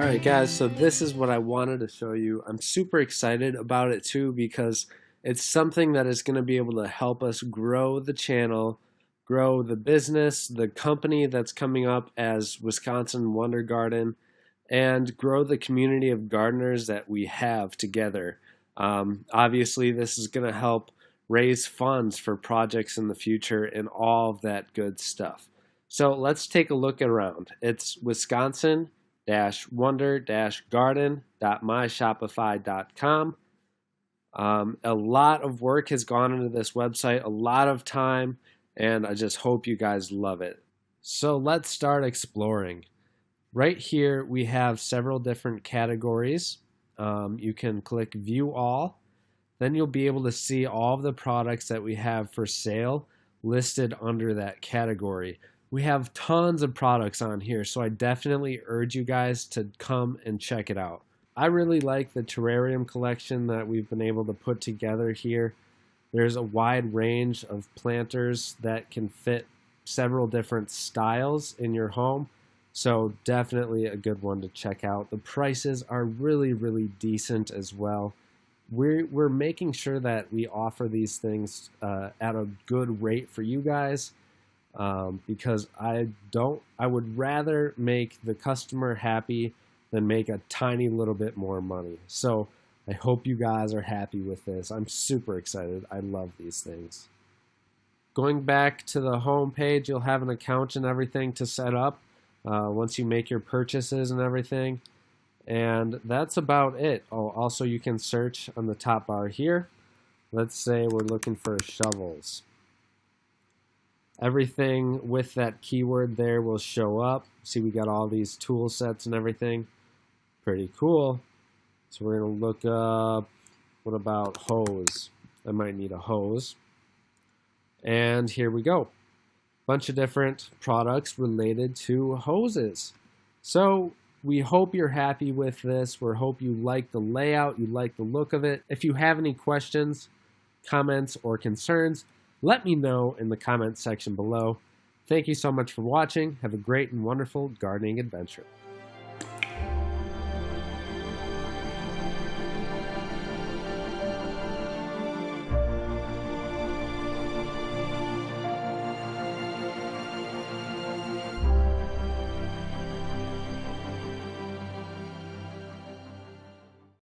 Alright guys, so this is what I wanted to show you. I'm super excited about it too because it's something that is going to be able to help us grow the channel, grow the business, the company that's coming up as Wisconsin Wonder Garden, and grow the community of gardeners that we have together. Obviously, this is going to help raise funds for projects in the future and all of that good stuff. So let's take a look around. It's Wisconsin-wonder-garden.myshopify.com. A lot of work has gone into this website, a lot of time, and I just hope you guys love it. So let's start exploring. Right here we have several different categories. You can click View All. Then you'll be able to see all of the products that we have for sale listed under that category. We have tons of products on here, so I definitely urge you guys to come and check it out. I really like the terrarium collection that we've been able to put together here. There's a wide range of planters that can fit several different styles in your home, so definitely a good one to check out. The prices are really decent as well. We're making sure that we offer these things at a good rate for you guys. Because I would rather make the customer happy than make a tiny little bit more money. So I hope you guys are happy with this. I'm super excited. I love these things. Going back to the home page, you'll have an account and everything to set up once you make your purchases and everything. And that's about it. Oh, also you can search on the top bar here. Let's say we're looking for shovels. Everything with that keyword there will show up. See, we got all these tool sets and everything. Pretty cool. So we're going to look up, what about hose? I might need a hose. And here we go. Bunch of different products related to hoses. So we hope you're happy with this. We hope you like the layout, you like the look of it. If you have any questions, comments, or concerns, let me know in the comments section below. Thank you so much for watching. Have a great and wonderful gardening adventure.